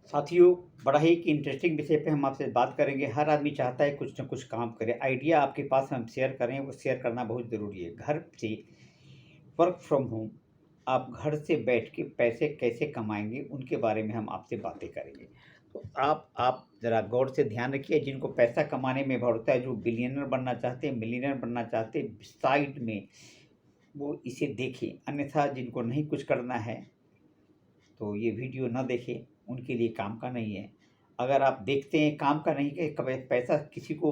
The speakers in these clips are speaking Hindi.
साथियों, बड़ा ही एक इंटरेस्टिंग विषय पे हम आपसे बात करेंगे। हर आदमी चाहता है कुछ न कुछ काम करे। आइडिया आपके पास हम शेयर करें, वो शेयर करना बहुत ज़रूरी है। घर से वर्क फ्रॉम होम आप घर से बैठ के पैसे कैसे कमाएँगे, उनके बारे में हम आपसे बातें करेंगे। तो आप ज़रा गौर से ध्यान रखिए, जिनको पैसा कमाने में भरोसा है, जो बिलियनर बनना चाहते हैं, मिलियनर बनना चाहते हैं, साइड में वो इसे देखें। अन्यथा जिनको नहीं कुछ करना है तो ये वीडियो ना देखें, उनके लिए काम का नहीं है। अगर आप देखते हैं काम का नहीं है, कभी पैसा किसी को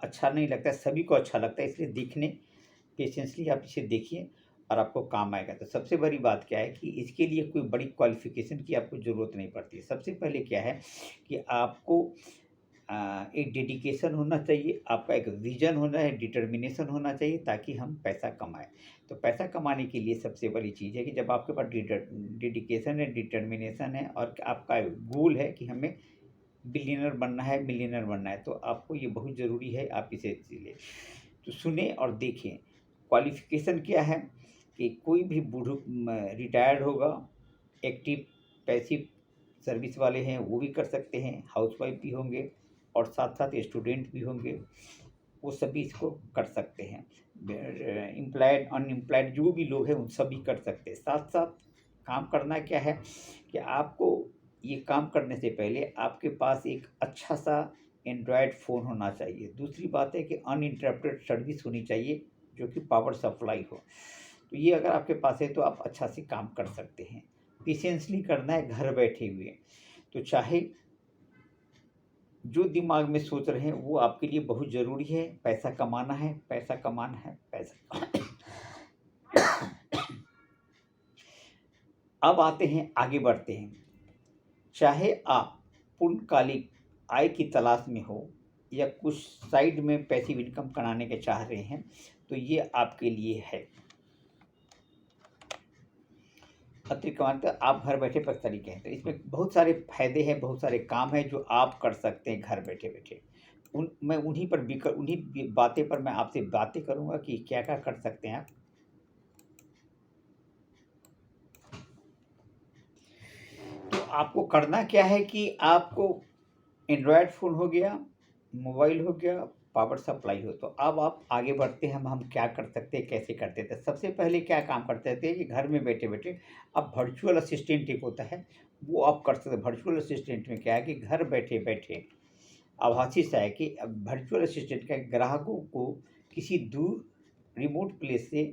अच्छा नहीं लगता है, सभी को अच्छा लगता है, इसलिए देखने पेशेंसली आप इसे देखिए और आपको काम आएगा। तो सबसे बड़ी बात क्या है कि इसके लिए कोई बड़ी क्वालिफ़िकेशन की आपको ज़रूरत नहीं पड़ती है। सबसे पहले क्या है कि आपको एक डेडिकेशन होना चाहिए, आपका एक विज़न होना है, डिटर्मिनेशन होना चाहिए ताकि हम पैसा कमाएँ। तो पैसा कमाने के लिए सबसे बड़ी चीज़ है कि जब आपके पास डेडिकेशन है, डिटर्मिनेशन है और आपका गोल है कि हमें बिलियनर बनना है, मिलियनर बनना है, तो आपको ये बहुत ज़रूरी है, आप इसे ले तो सुनें और देखें। क्वालिफ़िकेशन क्या है कि कोई भी रिटायर्ड होगा, एक्टिव पैसिव सर्विस वाले हैं, वो भी कर सकते हैं, हाउसवाइफ़ भी होंगे और साथ-साथ स्टूडेंट भी होंगे, वो सभी इसको कर सकते हैं। एम्प्लॉयड, अनएम्प्लॉयड जो भी लोग हैं, वो सभी कर सकते हैं। साथ-साथ काम करना क्या है कि आपको ये काम करने से पहले आपके पास एक अच्छा-सा एंड्रॉयड फ़ोन होना चाहिए। दूसरी बात है कि अनइंटरप्टेड सर्विस होनी चाहिए, जो कि पावर सप्लाई हो। तो ये अगर आपके पास है, तो आप अच्छा से काम कर सकते हैं। पेशेंसली करना है घर बैठे हुए। तो चाहे जो दिमाग में सोच रहे हैं, वो आपके लिए बहुत ज़रूरी है। पैसा कमाना है, पैसा कमाना है, पैसा अब आते हैं, आगे बढ़ते हैं। चाहे आप पूर्णकालिक आय की तलाश में हो या कुछ साइड में पैसिव इनकम कराने के चाह रहे हैं, तो ये आपके लिए है। अतिरिक्त कमाते आप घर बैठे पर तरीके हैं, तो इसमें बहुत सारे फ़ायदे हैं, बहुत सारे काम हैं जो आप कर सकते हैं घर बैठे-बैठे। मैं उन्हीं बातें पर मैं आपसे बातें करूँगा कि क्या-क्या कर सकते हैं आप। तो आपको करना क्या है कि आपको एंड्रॉयड फ़ोन हो गया, मोबाइल हो गया, पावर सप्लाई हो, तो अब आप आगे बढ़ते हैं, हम क्या कर सकते हैं, कैसे करते थे। सबसे पहले क्या काम करते थे कि घर में बैठे-बैठे अब वर्चुअल असिस्टेंट एक होता है, वो आप कर सकते हैं। वर्चुअल असिस्टेंट में क्या है कि घर बैठे-बैठे आभासी सा है कि अब वर्चुअल असिस्टेंट का ग्राहकों को किसी दूर रिमोट प्लेस से,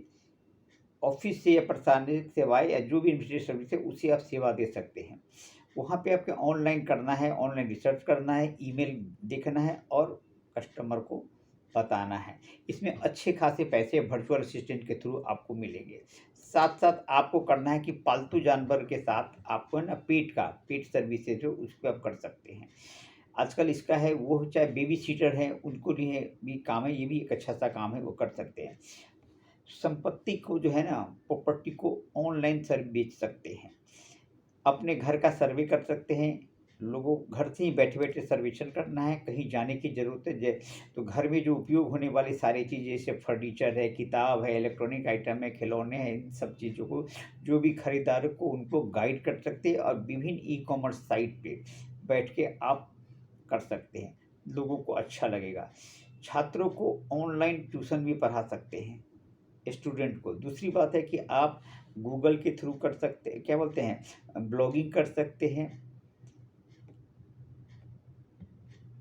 ऑफ़िस से या प्रशासनिक सेवाएँ या जो भी एडमिनिस्ट्रेटिव सर्विस है, उसे आप सेवा दे सकते हैं। वहाँ पे आपको ऑनलाइन करना है, ऑनलाइन रिसर्च करना है, ईमेल देखना है और कस्टमर को बताना है। इसमें अच्छे खासे पैसे वर्चुअल असिस्टेंट के थ्रू आपको मिलेंगे। साथ-साथ आपको करना है कि पालतू जानवर के साथ आपको है ना पेट सर्विसेज़ जो उसको आप कर सकते हैं। आजकल इसका है वो चाहे बेबी सिटर है, उनको लिए भी काम है, ये भी एक अच्छा-सा काम है, वो कर सकते हैं। संपत्ति को जो है ना, प्रॉपर्टी को ऑनलाइन बेच सकते हैं। अपने घर का सर्वे कर सकते हैं। लोगों घर से ही बैठे-बैठे सर्वेक्षण करना है, कहीं जाने की ज़रूरत है तो घर में जो उपयोग होने वाली सारी चीज़ें जैसे फर्नीचर है, किताब है, इलेक्ट्रॉनिक आइटम है, खिलौने हैं, इन सब चीज़ों को जो भी खरीदार को उनको गाइड कर सकते हैं और विभिन्न ई-कॉमर्स साइट पे बैठ के आप कर सकते हैं। लोगों को अच्छा लगेगा। छात्रों को ऑनलाइन ट्यूशन भी पढ़ा सकते हैं। स्टूडेंट को। दूसरी बात है कि आप गूगल के थ्रू कर सकते हैं, क्या बोलते हैं, ब्लॉगिंग कर सकते हैं,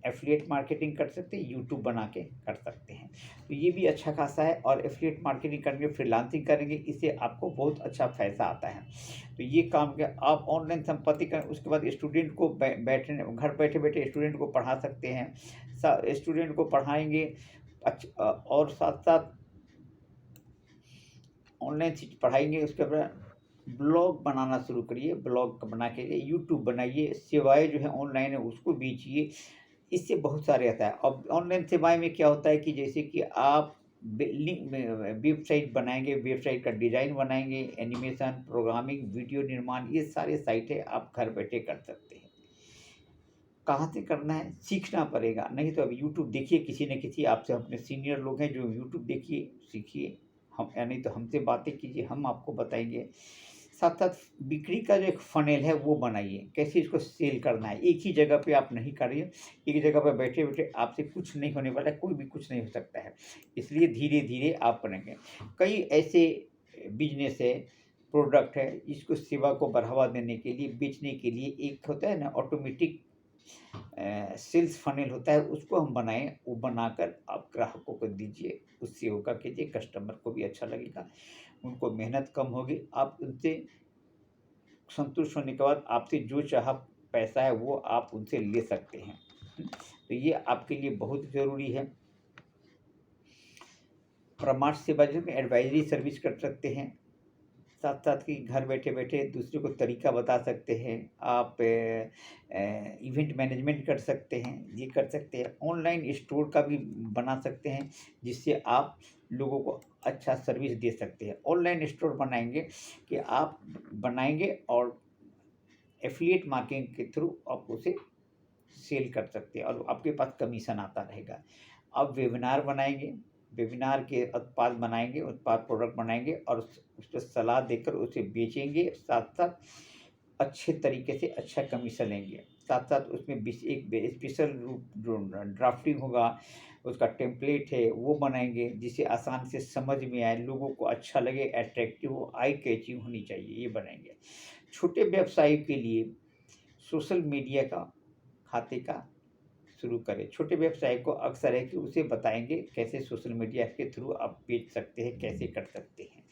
एफ़िलिएट मार्केटिंग कर सकते हैं, यूट्यूब बना के कर सकते हैं। तो ये भी अच्छा खासा है और एफ़िलिएट मार्केटिंग करेंगे, फ्रीलांसिंग करेंगे, इससे आपको बहुत अच्छा पैसा आता है। तो ये काम क्या आप ऑनलाइन संपत्ति का उसके बाद स्टूडेंट को घर बैठे-बैठे स्टूडेंट को पढ़ा सकते हैं। स्टूडेंट को पढ़ाएँगे और साथ-साथ ऑनलाइन चीज़ पढ़ाएँगे, उसके बाद ब्लॉग बनाना शुरू करिए, ब्लॉग बना के यूट्यूब बनाइए, सेवाएँ जो हैं ऑनलाइन है उसको बेचिए, इससे बहुत सारे आता है। अब ऑनलाइन सेवाएँ में क्या होता है कि जैसे कि आप बिल्डिंग में वेबसाइट बनाएँगे, वेबसाइट का डिज़ाइन बनाएँगे, एनिमेशन, प्रोग्रामिंग, वीडियो निर्माण, ये सारे साइटें आप घर बैठे कर सकते हैं। कहाँ से करना है? सीखना पड़ेगा, नहीं तो अब यूट्यूब देखिए किसी न किसी आपसे अपने सीनियर लोग हैं जो यूट्यूब देखिए, सीखिए। हम या नहीं तो हमसे बातें कीजिए, हम आपको बताएँगे। साथ-साथ बिक्री का जो एक फ़नेल है वो बनाइए, कैसे इसको सेल करना है। एक ही जगह पे आप नहीं करिए, एक जगह पे बैठे-बैठे आपसे कुछ नहीं होने वाला है, कोई भी कुछ नहीं हो सकता है। इसलिए धीरे-धीरे आप बनेंगे। कई ऐसे बिज़नेस है, प्रोडक्ट है, इसको सेवा को बढ़ावा देने के लिए, बेचने के लिए एक होता है ना ऑटोमेटिक सेल्स फ़नेल होता है, उसको हम बनाएँ, वो बनाकर आप ग्राहकों को दीजिए, उससे होगा कीजिए, कस्टमर को भी अच्छा लगेगा, उनको मेहनत कम होगी, आप उनसे संतुष्ट होने के बाद आपसे जो चाहा पैसा है वो आप उनसे ले सकते हैं। तो ये आपके लिए बहुत ज़रूरी है। परामर्श सेवा जो है एडवाइज़री सर्विस कर सकते हैं। साथ-साथ कि घर बैठे-बैठे दूसरे को तरीका बता सकते हैं। आप इवेंट मैनेजमेंट कर सकते हैं, ये कर सकते हैं। ऑनलाइन स्टोर का भी बना सकते हैं, जिससे आप लोगों को अच्छा सर्विस दे सकते हैं। ऑनलाइन स्टोर बनाएँगे कि आप बनाएँगे और एफ़िलिएट मार्केटिंग के थ्रू आप उसे सेल कर सकते हैं और आपके पास कमीशन आता रहेगा। आप वेबिनार बनाएँगे, वेबिनार के उत्पाद बनाएँगे, उत्पाद प्रोडक्ट बनाएँगे और उस पे सलाह देकर उसे बेचेंगे, साथ-साथ अच्छे तरीके से अच्छा कमीशन लेंगे। साथ-साथ उसमें एक स्पेशल रूप जो ड्राफ्टिंग होगा, उसका टेम्पलेट है वो बनाएँगे, जिसे आसान से समझ में आए, लोगों को अच्छा लगे, अट्रैक्टिव हो, आई कैचिंग होनी चाहिए, ये बनाएँगे। छोटे व्यवसाय के लिए सोशल मीडिया का खाते का शुरू करें। छोटे व्यवसाय को अक्सर है कि उसे बताएँगे कैसे सोशल मीडिया के थ्रू आप बेच सकते हैं, कैसे कर सकते हैं।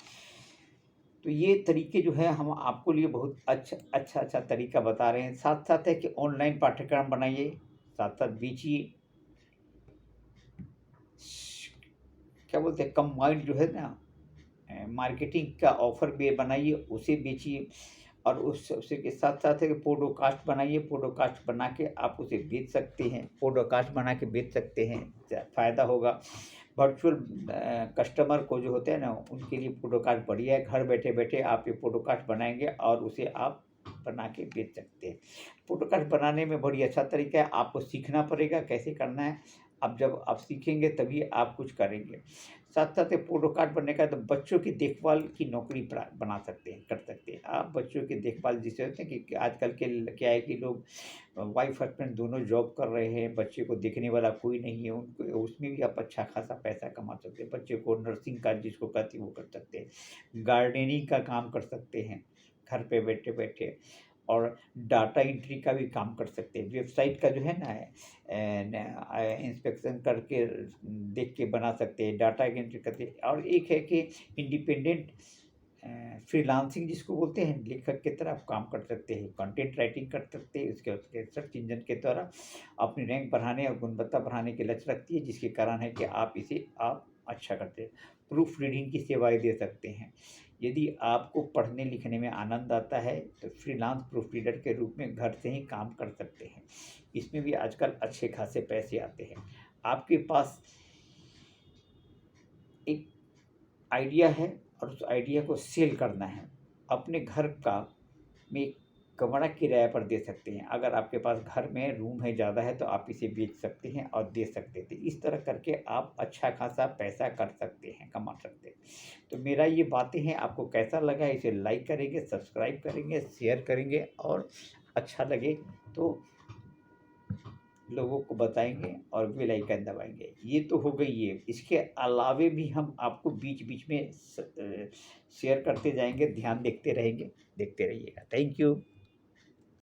तो ये तरीके जो है हम आपको लिए बहुत अच्छा तरीका बता रहे हैं। साथ-साथ है कि ऑनलाइन पाठ्यक्रम बनाइए, साथ-साथ बेचिए। क्या बोलते हैं कंबाइंड जो है ना मार्केटिंग का ऑफ़र भी बनाइए, उसे बेचिए और उसी के साथ-साथ है कि पॉडकास्ट बनाइए, पॉडकास्ट बना के आप उसे बेच सकते हैं, पॉडकास्ट बना के बेच सकते हैं, फ़ायदा होगा। वर्चुअल कस्टमर को जो होते हैं ना, उनके लिए पॉडकास्ट बढ़िया है, घर बैठे-बैठे आप ये पॉडकास्ट बनाएँगे और उसे आप बना के बेच सकते हैं। पॉडकास्ट बनाने में बड़ी अच्छा तरीका है, आपको सीखना पड़ेगा कैसे करना है। अब जब आप सीखेंगे तभी आप कुछ करेंगे। साथ-साथ ये पॉडकास्ट बनने का तो बच्चों की देखभाल की नौकरी बना सकते हैं, कर सकते हैं। आप बच्चों की देखभाल जिसे होते हैं कि आजकल के क्या है कि लोग वाइफ़ हस्बैंड दोनों जॉब कर रहे हैं, बच्चे को देखने वाला कोई नहीं है, उनको उसमें भी आप अच्छा खासा पैसा कमा सकते हैं। बच्चे को नर्सिंग का जिसको कहते हैं वो कर सकते हैं। गार्डनिंग का काम कर सकते हैं, घर पे बैठे-बैठे और डाटा एंट्री का भी काम कर सकते हैं। वेबसाइट का जो है ना इंस्पेक्शन करके देख के बना सकते हैं, डाटा एंट्री करके और एक है कि इंडिपेंडेंट फ्रीलांसिंग जिसको बोलते हैं, लेखक की तरह आप काम कर सकते हैं, कंटेंट राइटिंग कर सकते हैं, उसके सर्च इंजन के द्वारा अपनी रैंक बढ़ाने और गुणवत्ता बढ़ाने के लक्ष्य रखती है, जिसके कारण है कि आप अच्छा करते हैं। प्रूफ रीडिंग की सेवाएँ दे सकते हैं। यदि आपको पढ़ने लिखने में आनंद आता है, तो फ्रीलांस प्रूफ रीडर के रूप में घर से ही काम कर सकते हैं। इसमें भी आजकल अच्छे खासे पैसे आते हैं। आपके पास एक आइडिया है और उस आइडिया को सेल करना है। अपने घर का में एक कमरा किराए पर दे सकते हैं। अगर आपके पास घर में रूम है ज़्यादा है तो आप इसे बेच सकते हैं और दे सकते थे। इस तरह करके आप अच्छा खासा पैसा कर सकते हैं, कमा सकते हैं। तो मेरा ये बातें हैं आपको कैसा लगा इसे लाइक करेंगे, सब्सक्राइब करेंगे, शेयर करेंगे और अच्छा लगे तो लोगों को बताएँगे और बेल आइकन दबाएँगे। ये तो हो गई ये, इसके अलावे भी हम आपको बीच-बीच में शेयर करते जाएँगे, ध्यान देखते रहेंगे, देखते रहिएगा। Thank you.